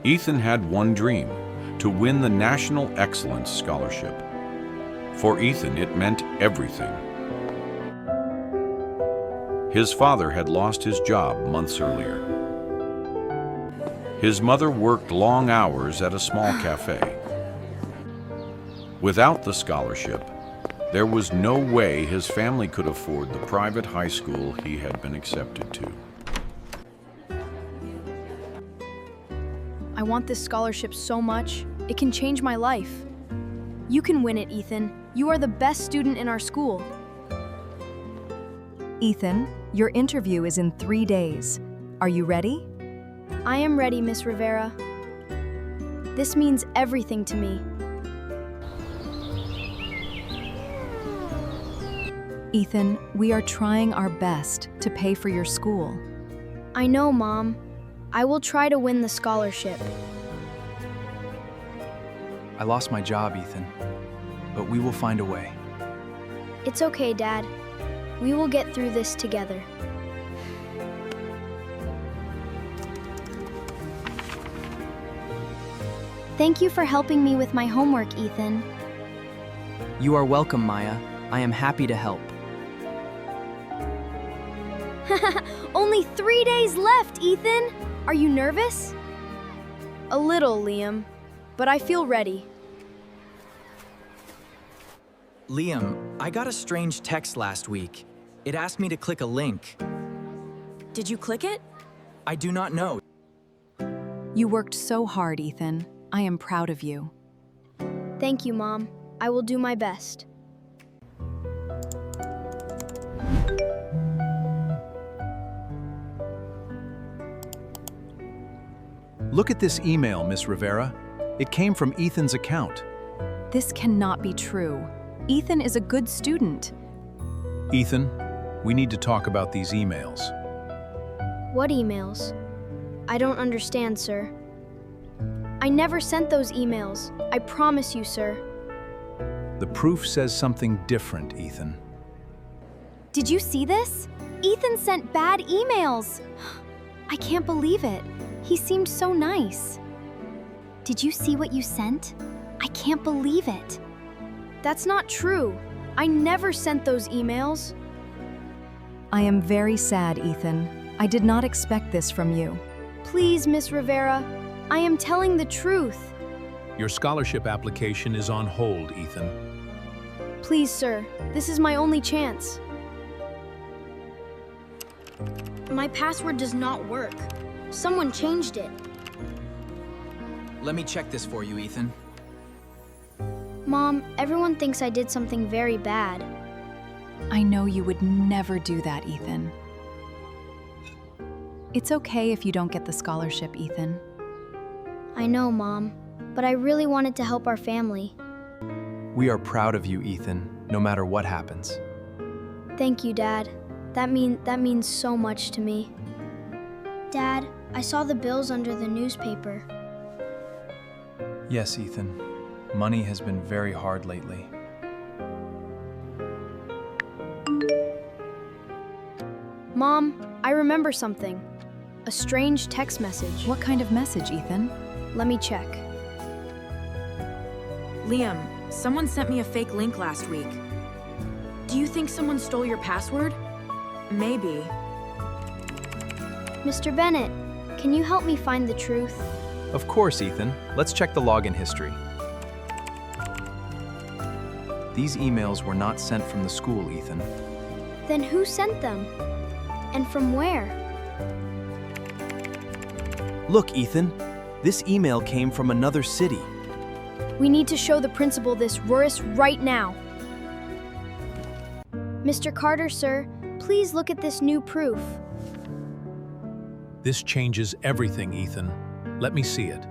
Ethan had one dream: to win the National Excellence Scholarship. For Ethan, it meant everything. His father had lost his job months earlier. His mother worked long hours at a small cafe. Without the scholarship, there was no way his family could afford the private high school he had been accepted to. I want this scholarship so much. It can change my life. You can win it, Ethan. You are the best student in our school. Ethan, your interview is in 3 days. Are you ready? I am ready, Miss Rivera. This means everything to me. Ethan, we are trying our best to pay for your school. I know, Mom. I will try to win the scholarship. I lost my job, Ethan, but we will find a way. It's okay, Dad. We will get through this together. Thank you for helping me with my homework, Ethan. You are welcome, Maya. I am happy to help. Only 3 days left, Ethan! Are you nervous? A little, Liam, but I feel ready. Liam, I got a strange text last week. It asked me to click a link. Did you click it? I do not know. You worked so hard, Ethan. I am proud of you. Thank you, Mom. I will do my best. Look at this email, Miss Rivera. It came from Ethan's account. This cannot be true. Ethan is a good student. Ethan, we need to talk about these emails. What emails? I don't understand, sir. I never sent those emails. I promise you, sir. The proof says something different, Ethan. Did you see this? Ethan sent bad emails. I can't believe it. He seemed so nice. Did you see what you sent? I can't believe it. That's not true. I never sent those emails. I am very sad, Ethan. I did not expect this from you. Please, Miss Rivera, I am telling the truth. Your scholarship application is on hold, Ethan. Please, sir, this is my only chance. My password does not work. Someone changed it. Let me check this for you, Ethan. Mom, everyone thinks I did something very bad. I know you would never do that, Ethan. It's okay if you don't get the scholarship, Ethan. I know, Mom, but I really wanted to help our family. We are proud of you, Ethan, no matter what happens. Thank you, Dad. That means so much to me. Dad, I saw the bills under the newspaper. Yes, Ethan. Money has been very hard lately. Mom, I remember something. A strange text message. What kind of message, Ethan? Let me check. Liam, someone sent me a fake link last week. Do you think someone stole your password? Maybe. Mr. Bennett, can you help me find the truth? Of course, Ethan. Let's check the login history. These emails were not sent from the school, Ethan. Then who sent them? And from where? Look, Ethan. This email came from another city. We need to show the principal this rumours right now. Mr. Carter, sir, please look at this new proof. This changes everything, Ethan. Let me see it.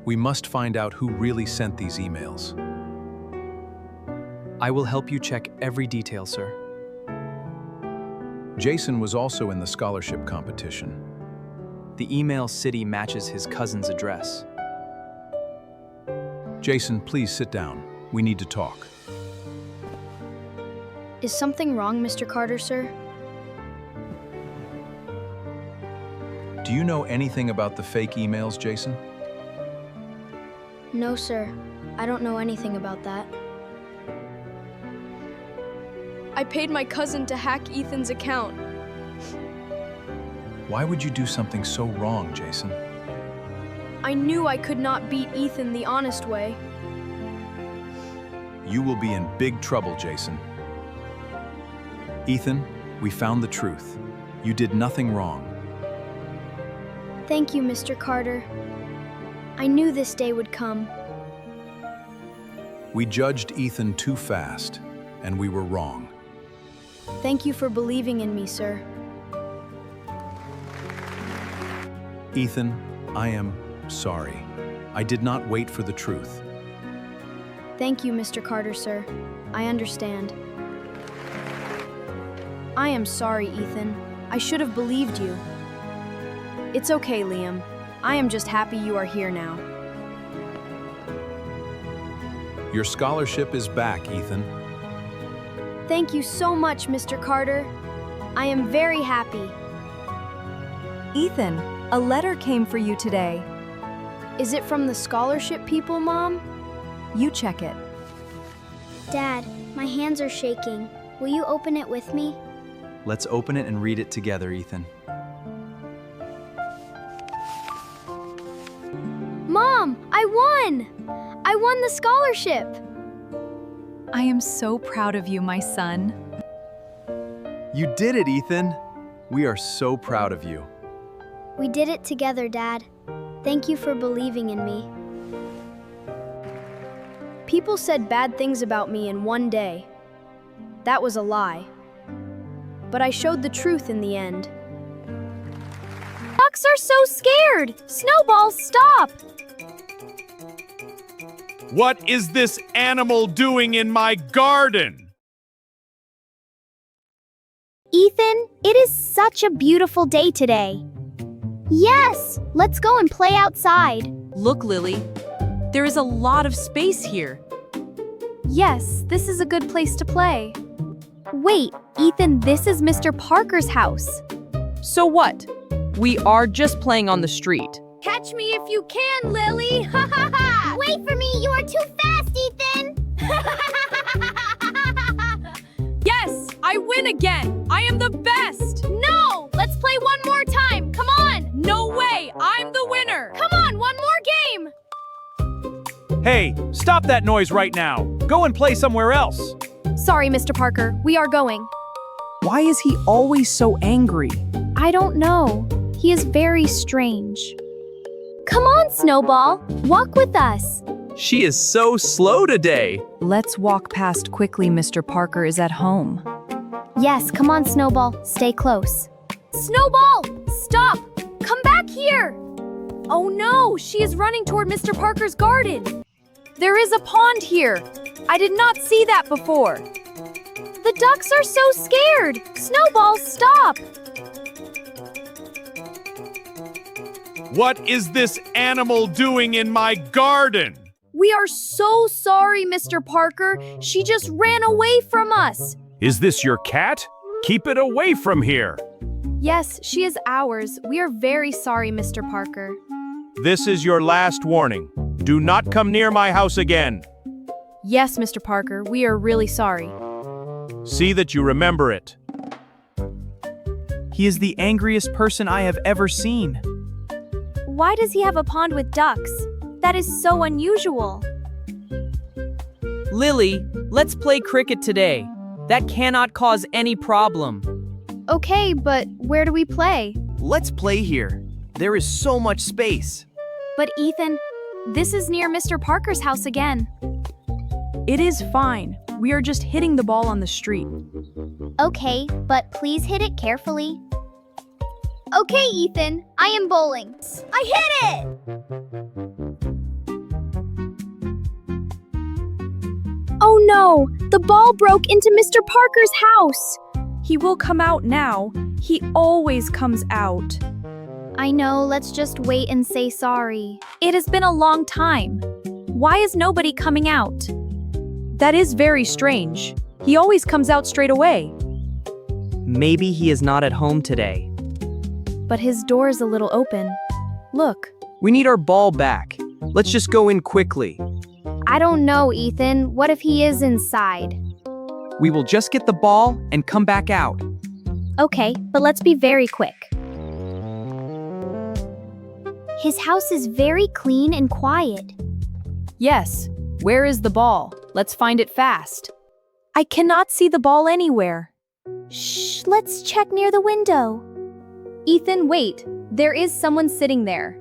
We must find out who really sent these emails. I will help you check every detail, sir. Jason was also in the scholarship competition. The email city matches his cousin's address. Jason, please sit down. We need to talk. Is something wrong, Mr. Carter, sir? Do Do you know anything about the fake emails, Jason? No, sir. I don't know anything about that. I paid my cousin to hack Ethan's account. Why would you do something so wrong, Jason? I knew I could not beat Ethan the honest way. You will be in big trouble, Jason. Ethan, we found the truth. You did nothing wrong. Thank you, Mr. Carter. I knew this day would come. We judged Ethan too fast, and we were wrong. Thank you for believing in me, sir. Ethan, I am sorry. I did not wait for the truth. Thank you, Mr. Carter, sir. I understand. I am sorry, Ethan. I should have believed you. It's okay, Liam. I am just happy you are here now. Your scholarship is back, Ethan. Thank you so much, Mr. Carter. I am very happy. Ethan, a letter came for you today. Is it from the scholarship people, Mom? You check it. Dad, my hands are shaking. Will you open it with me? Let's open it and read it together, Ethan. Mom, I won! I won the scholarship! I am so proud of you, my son. You did it, Ethan! We are so proud of you. We did it together, Dad. Thank you for believing in me. People said bad things about me in one day. That was a lie. But I showed the truth in the end. Ducks are so scared! Snowball, stop! What is this animal doing in my garden? Ethan, it is such a beautiful day today. Yes, let's go and play outside. Look, Lily. There is a lot of space here. Yes, this is a good place to play. Wait, Ethan, this is Mr. Parker's house. So what? We are just playing on the street. Catch me if you can, Lily! Ha ha ha! Wait for me, you are too fast, Ethan! Yes, I win again! I am the best! No! Let's play one more time, come on! No way! I'm the winner! Come on, one more game! Hey, stop that noise right now. Go and play somewhere else. Sorry, Mr. Parker, we are going. Why is he always so angry? I don't know. He is very strange. Come on, Snowball. Walk with us. She is so slow today. Let's walk past quickly. Mr. Parker is at home. Yes, come on, Snowball. Stay close. Snowball! Stop! Come back here! Oh no, she is running toward Mr. Parker's garden. There is a pond here. I did not see that before. The ducks are so scared. Snowball, stop! What is this animal doing in my garden? We are so sorry, Mr. Parker. She just ran away from us. Is this your cat? Keep it away from here. Yes, she is ours. We are very sorry, Mr. Parker. This is your last warning. Do not come near my house again. Yes, Mr. Parker, we are really sorry. See that you remember it. He is the angriest person I have ever seen. Why does he have a pond with ducks? That is so unusual. Lily, let's play cricket today. That cannot cause any problem. Okay, but where do we play? Let's play here. There is so much space. But Ethan, this is near Mr. Parker's house again. It is fine. We are just hitting the ball on the street. Okay, but please hit it carefully. Okay, Ethan, I am bowling. I hit it! Oh no! The ball broke into Mr. Parker's house! He will come out now. He always comes out. I know, let's just wait and say sorry. It has been a long time. Why is nobody coming out? That is very strange. He always comes out straight away. Maybe he is not at home today. but his door is a little open. Look. We need our ball back. Let's just go in quickly. I don't know, Ethan. What if he is inside? We will just get the ball and come back out. Okay, but let's be very quick. His house is very clean and quiet. Yes. Where is the ball? Let's find it fast. I cannot see the ball anywhere. Shh, let's check near the window. Ethan, wait. There is someone sitting there.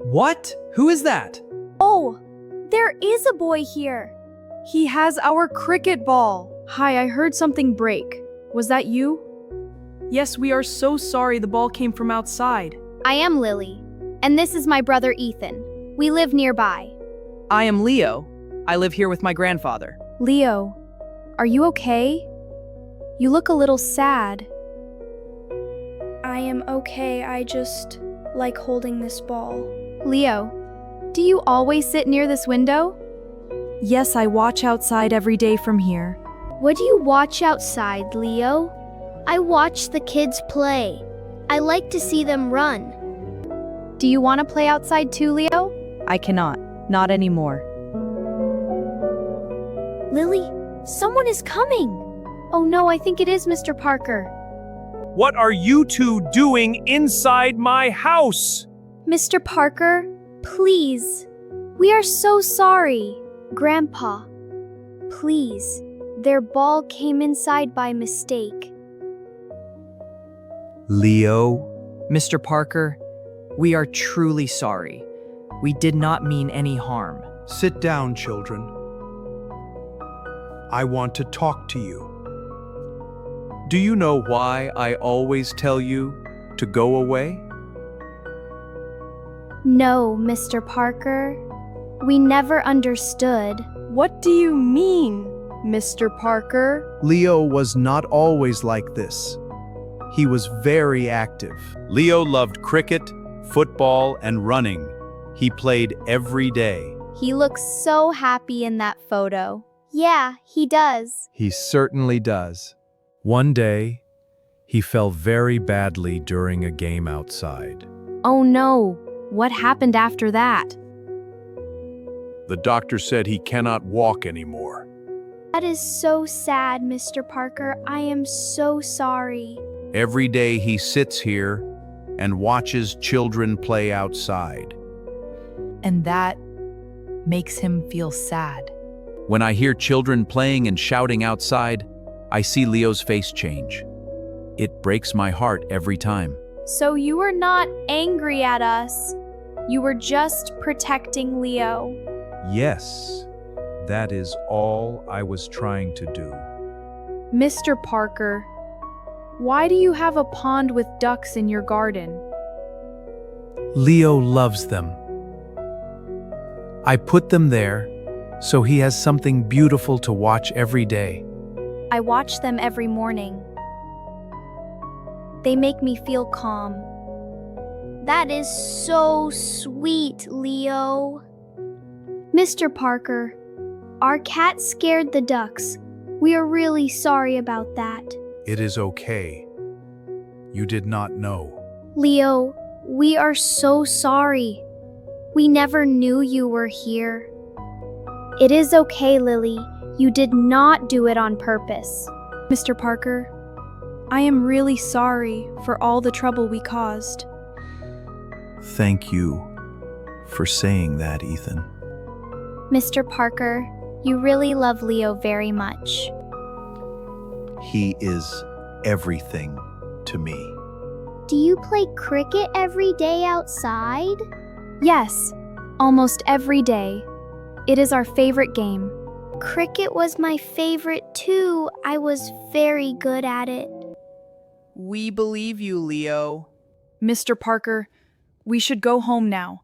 What? Who is that? Oh, there is a boy here. He has our cricket ball. Hi, I heard something break. Was that you? Yes, we are so sorry the ball came from outside. I am Lily, and this is my brother Ethan. We live nearby. I am Leo. I live here with my grandfather. Leo, are you okay? You look a little sad. I am okay. I just like holding this ball. Leo, do you always sit near this window? Yes, I watch outside every day from here. What do you watch outside, Leo? I watch the kids play. I like to see them run. Do you want to play outside too, Leo? I cannot. Not anymore. Lily, someone is coming. Oh no, I think it is Mr. Parker. What are you two doing inside my house? Mr. Parker, please. We are so sorry. Grandpa, please. Their ball came inside by mistake. Leo? Mr. Parker, we are truly sorry. We did not mean any harm. Sit down, children. I want to talk to you. Do you know why I always tell you to go away? No, Mr. Parker. We never understood. What do you mean, Mr. Parker? Leo was not always like this. He was very active. Leo loved cricket, football, and running. He played every day. He looks so happy in that photo. Yeah, he does. He certainly does. One day, he fell very badly during a game outside. Oh no. What happened after that? The doctor said he cannot walk anymore. That is so sad, Mr. Parker. I am so sorry. Every day he sits here and watches children play outside. And that makes him feel sad. When I hear children playing and shouting outside, I see Leo's face change. It breaks my heart every time. So you were not angry at us. You were just protecting Leo. Yes, that is all I was trying to do. Mr. Parker, why do you have a pond with ducks in your garden? Leo loves them. I put them there so he has something beautiful to watch every day. I watch them every morning. They make me feel calm. That is so sweet, Leo. Mr. Parker, our cat scared the ducks. We are really sorry about that. It is okay. You did not know. Leo, we are so sorry. We never knew you were here. It is okay, Lily. You did not do it on purpose. Mr. Parker, I am really sorry for all the trouble we caused. Thank you for saying that, Ethan. Mr. Parker, you really love Leo very much. He is everything to me. Do you play cricket every day outside? Yes, almost every day. It is our favorite game. Cricket was my favorite too. I was very good at it. We believe you, Leo. Mr. Parker, we should go home now.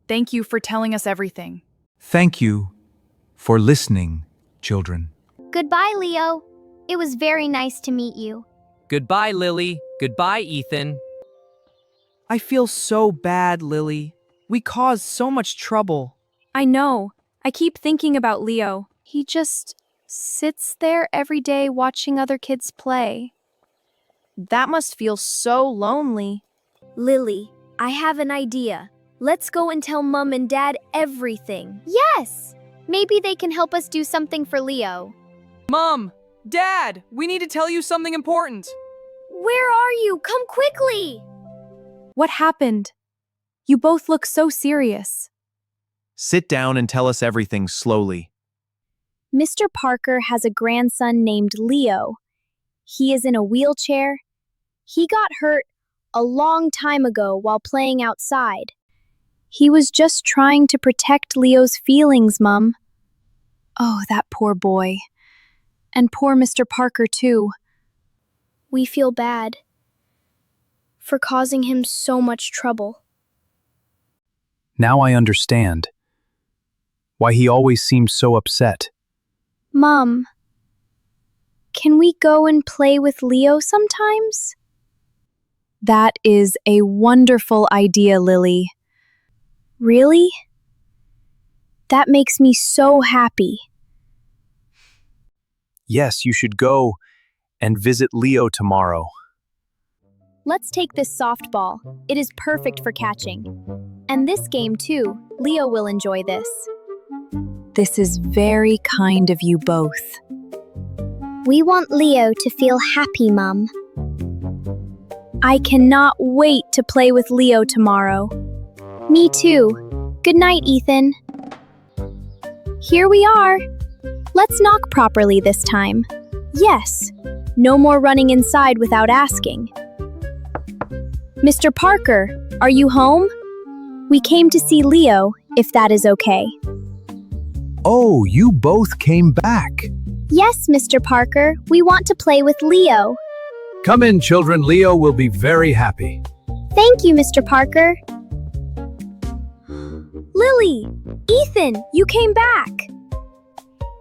Thank you for telling us everything. Thank you for listening, children. Goodbye, Leo. It was very nice to meet you. Goodbye, Lily. Goodbye, Ethan. I feel so bad, Lily. We caused so much trouble. I know. I keep thinking about Leo. He just sits there every day watching other kids play. That must feel so lonely. Lily, I have an idea. Let's go and tell Mom and Dad everything. Yes! Maybe they can help us do something for Leo. Mom! Dad! We need to tell you something important. Where are you? Come quickly! What happened? You both look so serious. Sit down and tell us everything slowly. Mr. Parker has a grandson named Leo. He is in a wheelchair. He got hurt a long time ago while playing outside. He was just trying to protect Leo's feelings, Mum. Oh, that poor boy. And poor Mr. Parker, too. We feel bad for causing him so much trouble. Now I understand why he always seemed so upset. Mom, can we go and play with Leo sometimes? That is a wonderful idea, Lily. Really? That makes me so happy. Yes, you should go and visit Leo tomorrow. Let's take this softball. It is perfect for catching. And this game too. Leo will enjoy this. This is very kind of you both. We want Leo to feel happy, Mum. I cannot wait to play with Leo tomorrow. Me too. Good night, Ethan. Here we are. Let's knock properly this time. Yes. No more running inside without asking. Mr. Parker, are you home? We came to see Leo, if that is okay. Oh, you both came back. Yes, Mr. Parker, we want to play with Leo. Come in, children. Leo will be very happy. Thank you, Mr. Parker. Lily! Ethan, you came back!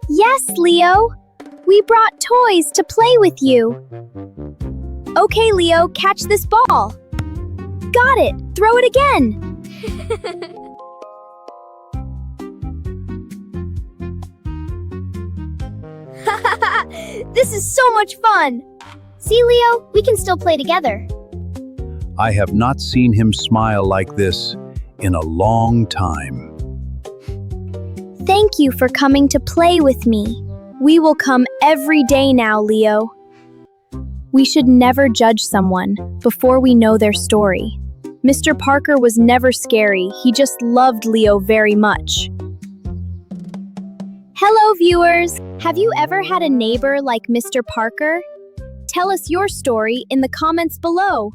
Yes, Leo. We brought toys to play with you. Okay, Leo, catch this ball. Got it! Throw it again! This is so much fun! See, Leo, we can still play together. I have not seen him smile like this in a long time. Thank you for coming to play with me. We will come every day now, Leo. We should never judge someone before we know their story. Mr. Parker was never scary. He just loved Leo very much. Hello, viewers! Have you ever had a neighbor like Mr. Parker? Tell us your story in the comments below.